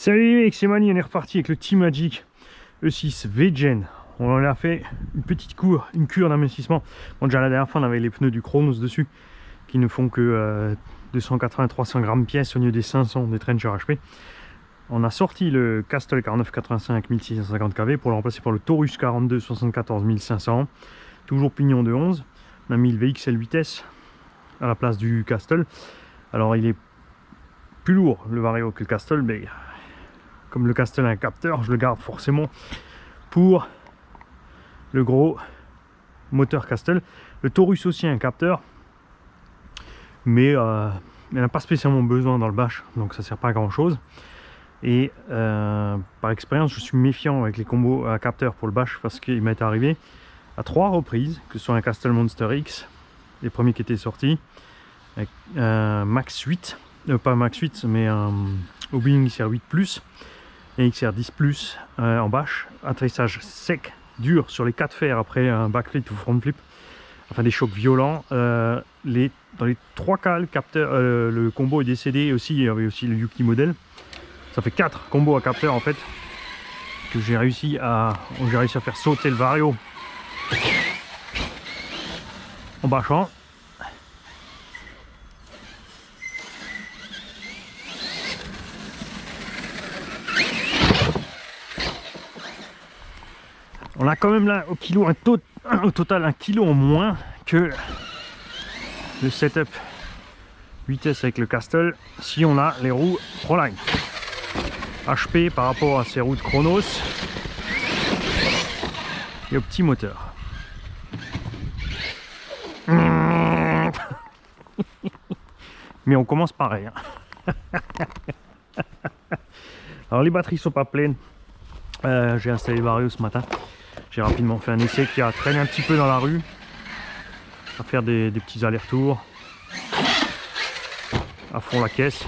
Salut les mecs, c'est Mani, on est reparti avec le T-Magic E6 V-Gen. On en a fait une petite cure d'investissement. Bon, déjà la dernière fois on avait les pneus du Chronos dessus qui ne font que 280-300 grammes pièce au lieu des 500 des Trencher HP. On a sorti le Castle 4985 1650 kV pour le remplacer par le Taurus 42 74 1500. Toujours pignon de 11. On a mis le VXL vitesse à la place du Castle. Alors il est plus lourd le Vario que le Castle, mais comme le Castle a un capteur, je le garde forcément pour le gros moteur Castle. Le Taurus aussi a un capteur, mais il n'a pas spécialement besoin dans le bash, donc ça sert pas à grand chose. Et par expérience, je suis méfiant avec les combos à capteur pour le bash parce qu'il m'est arrivé à 3 reprises, que ce soit un Castle Monster X, les premiers qui étaient sortis, avec Max 8, pas Max 8, mais un Obeling XR8 Plus et XR10 Plus en bash, atterrissage sec, dur sur les 4 fers après un backflip ou front flip, enfin des chocs violents. Dans les 3 cas, le capteur, le combo est décédé, et aussi il y avait aussi le Yuki modèle. Ça fait 4 combos à capteur en fait que j'ai réussi à faire sauter le Vario en bâchant. On a quand même là au kilo au total 1 kg en moins que le setup vitesse avec le Castle si on a les roues Proline. HP par rapport à ces roues de Chronos et au petit moteur. Mais on commence pareil. Alors les batteries sont pas pleines. J'ai installé le Vario ce matin. J'ai rapidement fait un essai qui a traîné un petit peu dans la rue, à faire des petits allers-retours, à fond la caisse.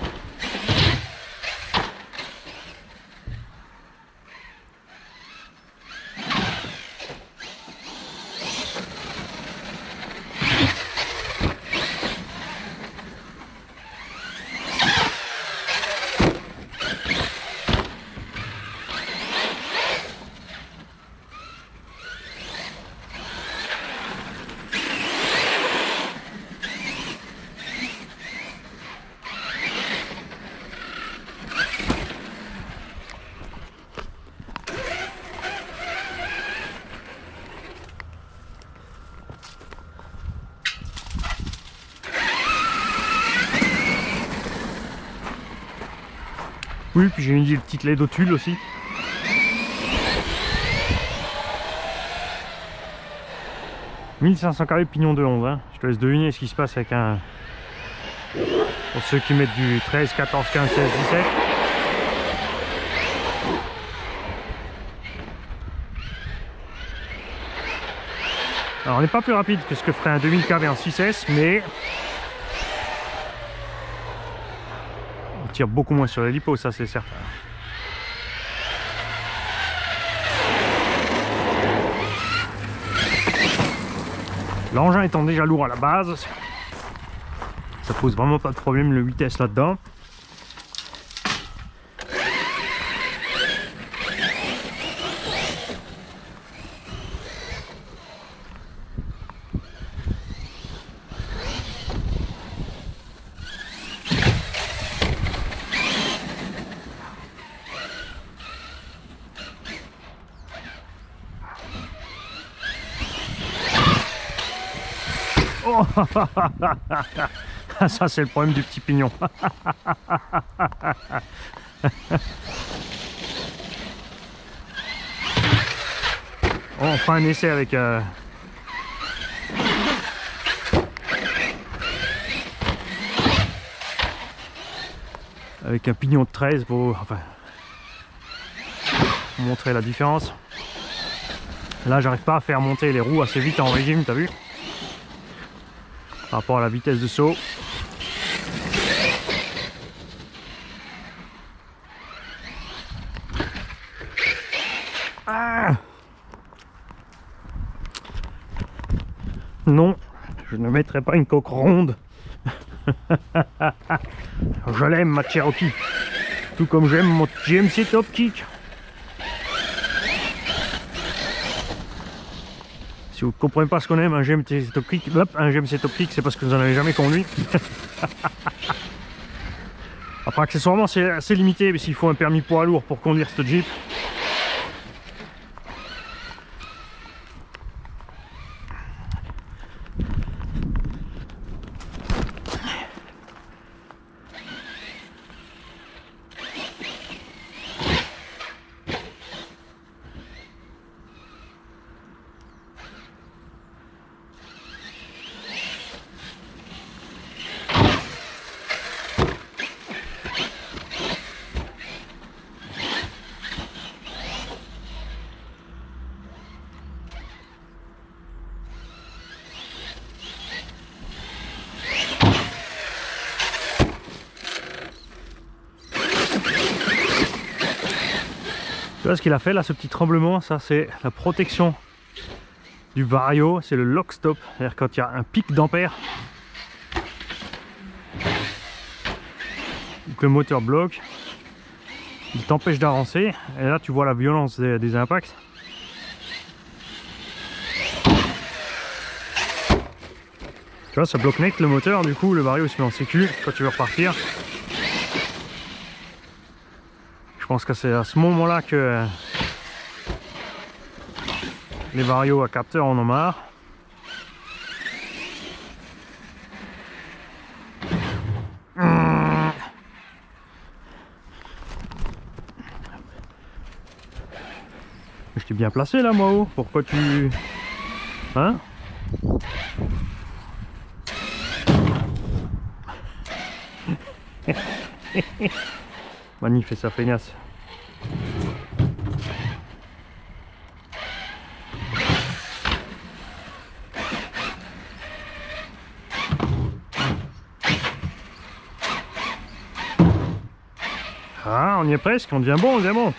Oui, puis j'ai mis une petite LED au tulle aussi. « 1500 kV pignon de 11 hein. Je te laisse deviner ce qui se passe avec un... Pour ceux qui mettent du 13, 14, 15, 16, 17. Alors on n'est pas plus rapide que ce que ferait un 2000 kV en 6S, mais... on tire beaucoup moins sur les lipos, ça c'est certain. L'engin étant déjà lourd à la base, ça pose vraiment pas de problème le vitesse là-dedans. Oh ça c'est le problème du petit pignon. On fera un essai avec un pignon de 13 pour montrer la différence. Là j'arrive pas à faire monter les roues assez vite en régime, t'as vu, par rapport à la vitesse de saut. Ah non, je ne mettrai pas une coque ronde. Je l'aime ma Cherokee. Tout comme j'aime mon GMC Top Kick. Si vous ne comprenez pas ce qu'on aime, un GMC Top Kick, c'est parce que vous n'en avez jamais conduit. Après, accessoirement, c'est assez limité, mais s'il faut un permis poids lourd pour conduire ce Jeep. Tu vois ce qu'il a fait là, ce petit tremblement, ça c'est la protection du vario, c'est le lock stop, c'est-à-dire quand il y a un pic d'ampère ou que le moteur bloque, il t'empêche d'avancer, et là tu vois la violence des impacts. Tu vois, ça bloque net le moteur, du coup le vario se met en sécu quand tu veux repartir. Je pense que c'est à ce moment-là que les varios à capteur en ont marre. Je t'ai bien placé là, moi, oh. Pourquoi tu... Hein? Mani fait sa feignasse. Ah, on y est presque, on devient bon, on devient bon.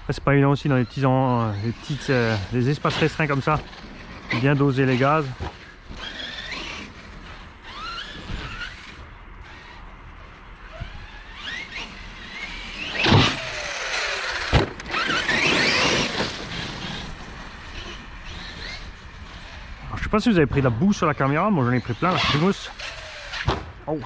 C'est pas évident aussi dans les espaces restreints comme ça, bien doser les gaz. Alors, je sais pas si vous avez pris de la boue sur la caméra, moi j'en ai pris plein, la frimousse. Oh.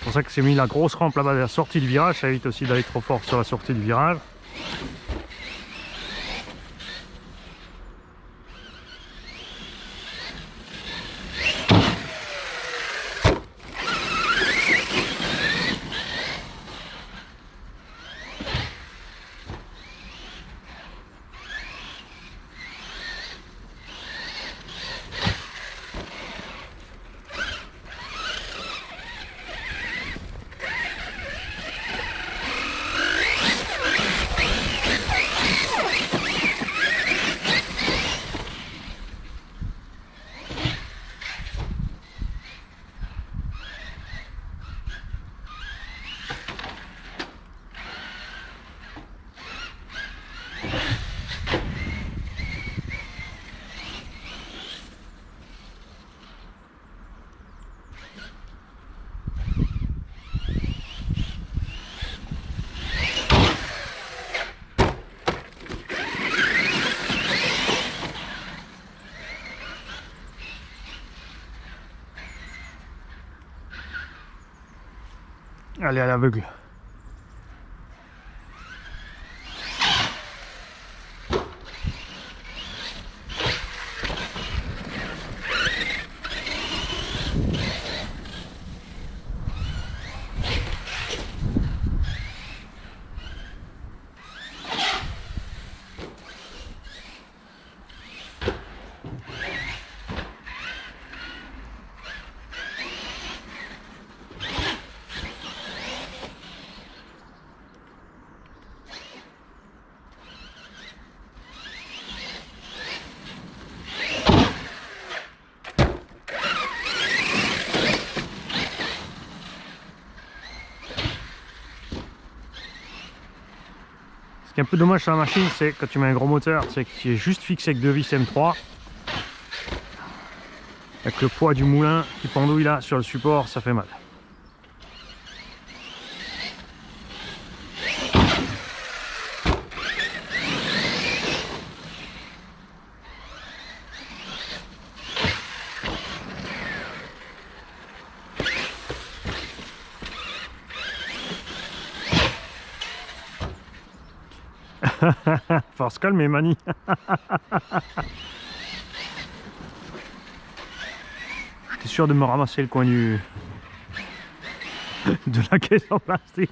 C'est pour ça que j'ai mis la grosse rampe là-bas à la sortie du virage, ça évite aussi d'aller trop fort sur la sortie du virage. Allez à l'aveugle. Ce qui est un peu dommage sur la machine, c'est quand tu mets un gros moteur, c'est que tu es juste fixé avec deux vis M3. Avec le poids du moulin qui pendouille là sur le support, ça fait mal. Faut se calmer, Mani. J'étais sûr de me ramasser le coin de la caisse en plastique.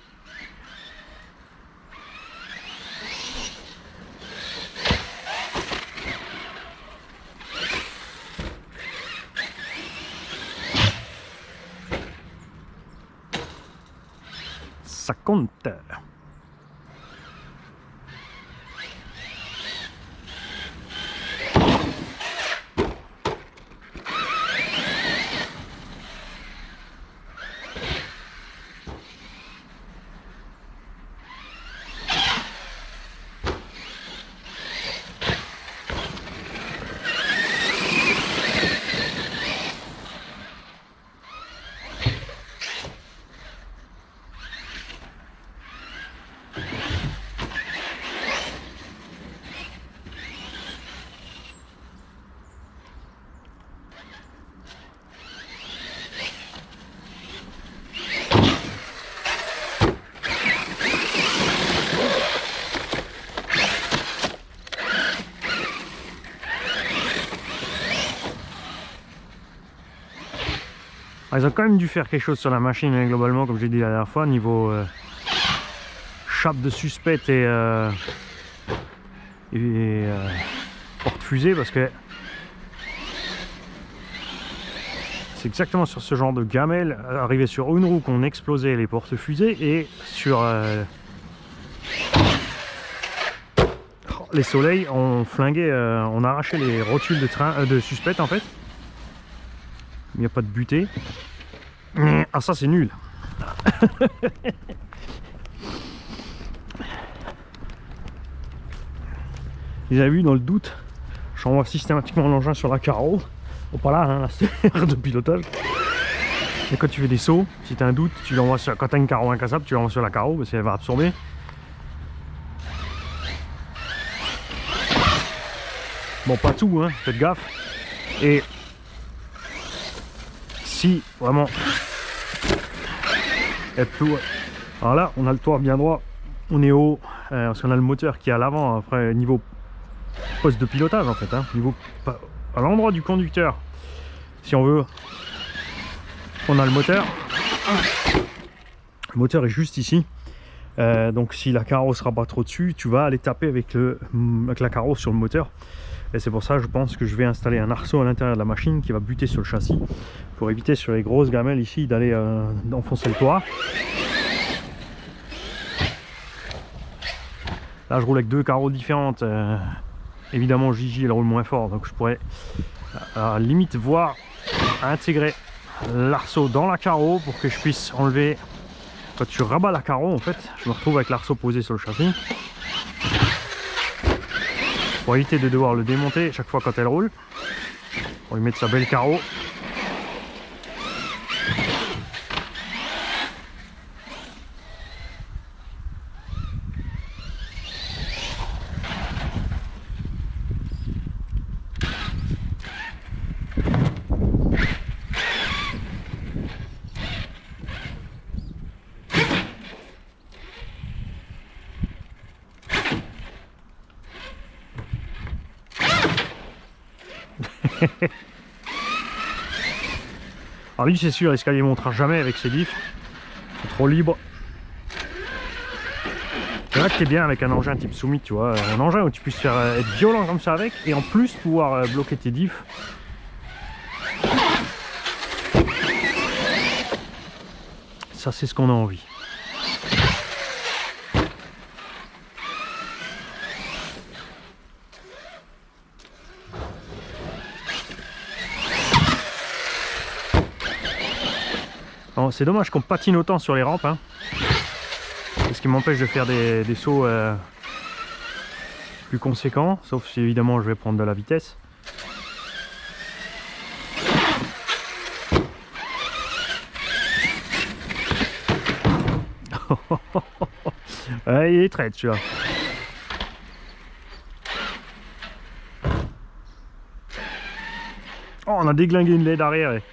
Ça compte. Ils ont quand même dû faire quelque chose sur la machine, hein, globalement, comme j'ai dit la dernière fois, niveau chape de suspect et porte-fusée, parce que c'est exactement sur ce genre de gamelle, arrivé sur une roue, qu'on explosait les porte-fusées, et sur les soleils, on flinguait, on arrachait les rotules de train, de suspect en fait. Il n'y a pas de butée. Ah, ça c'est nul. Vous avez vu, dans le doute, j'envoie systématiquement l'engin sur la carreau. Oh, pas là, hein, la serre de pilotage. Et quand tu fais des sauts, si tu as un doute, tu l'envoies sur. Quand tu as une carreau incassable, tu l'envoies sur la carreau parce qu'elle va absorber. Bon, pas tout, hein, faites gaffe. Et si vraiment elle pleut, alors là on a le toit bien droit, on est haut, parce qu'on a le moteur qui est à l'avant, après niveau poste de pilotage en fait, hein, niveau à l'endroit du conducteur, si on veut, on a le moteur est juste ici, donc si la carreau sera pas trop dessus, tu vas aller taper avec la carreau sur le moteur. Et c'est pour ça, je pense que je vais installer un arceau à l'intérieur de la machine qui va buter sur le châssis pour éviter sur les grosses gamelles ici d'aller enfoncer le toit. Là, je roule avec deux carreaux différentes. Évidemment, Gigi elle roule moins fort, donc je pourrais à la limite voir intégrer l'arceau dans la carreau pour que je puisse enlever. Quand tu rabats la carreau, en fait, je me retrouve avec l'arceau posé sur le châssis. Pour éviter de devoir le démonter chaque fois quand elle roule, pour lui mettre sa belle carreau. Alors lui c'est sûr, l'escalier ne montera jamais avec ses diffs. C'est trop libre. C'est là que t'es bien avec un engin type Summit, tu vois. Un engin où tu puisses faire être violent comme ça avec et en plus pouvoir bloquer tes diffs. Ça c'est ce qu'on a envie. Bon, c'est dommage qu'on patine autant sur les rampes, hein. C'est ce qui m'empêche de faire des sauts plus conséquents, sauf si évidemment je vais prendre de la vitesse. Ouais, il est traite celui-là. Oh, on a déglingué une LED arrière. Et...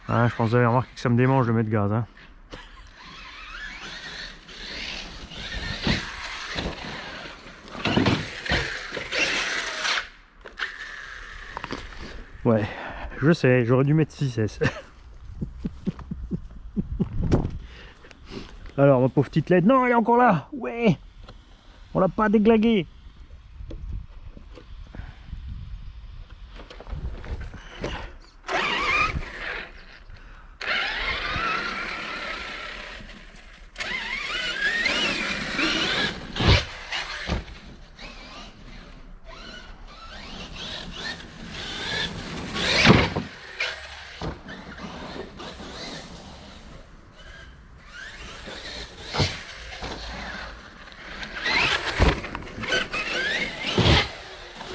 Ah, je pense que vous avez remarqué que ça me démange de mettre gaz, hein. Ouais, je sais, j'aurais dû mettre 6S. Alors, ma pauvre petite LED, non, elle est encore là. Ouais, on l'a pas déglinguée.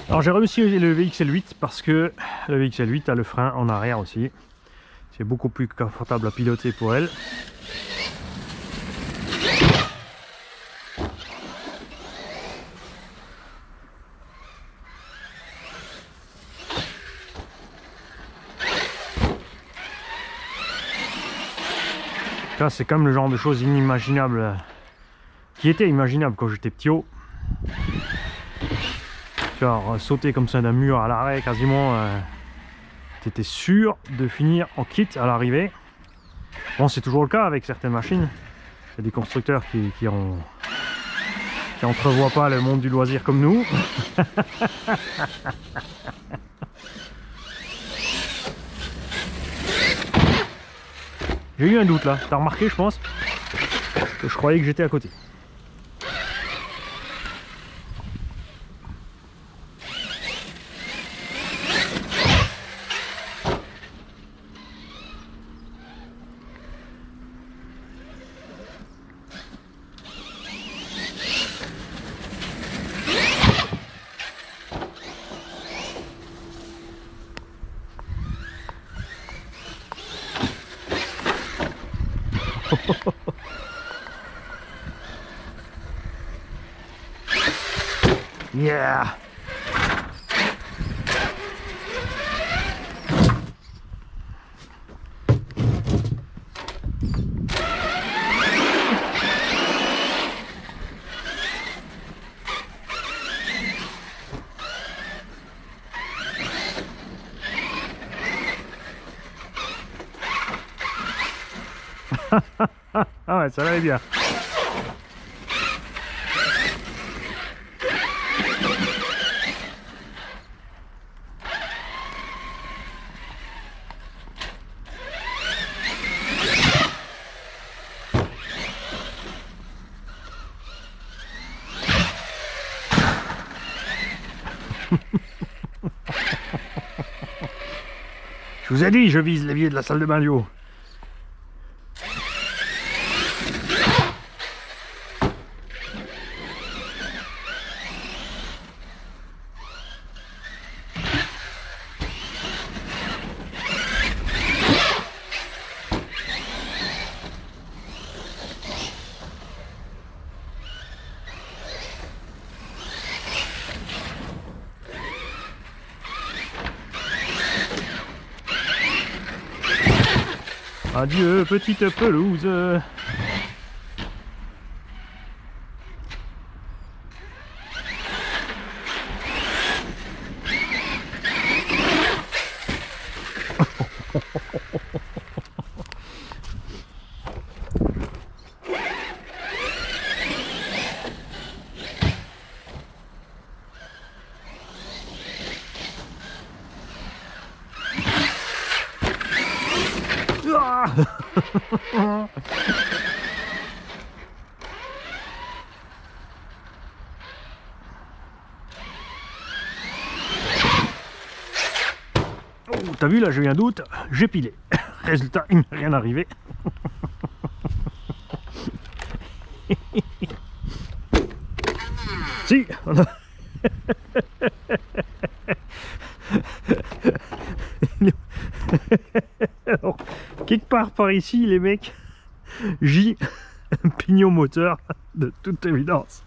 Alors j'ai réussi le VXL8 parce que le VXL8 a le frein en arrière aussi. C'est beaucoup plus confortable à piloter pour elle. Ça c'est comme le genre de choses inimaginables qui était imaginable quand j'étais petit haut. Genre sauter comme ça d'un mur à l'arrêt quasiment, t'étais sûr de finir en kit à l'arrivée. Bon, c'est toujours le cas avec certaines machines. Il y a des constructeurs qui entrevoient pas le monde du loisir comme nous. J'ai eu un doute là, t'as remarqué je pense que je croyais que j'étais à côté. Yeah. Ah ouais, ça allait bien. Je vous ai dit, je vise l'évier de la salle de bain du haut. Adieu, petite pelouse. Oh, t'as vu là, j'ai eu un doute, j'ai pilé. Résultat, il m'est rien arrivé. Si, on a... Alors, quelque part par ici, les mecs, j'ai un pignon moteur, de toute évidence.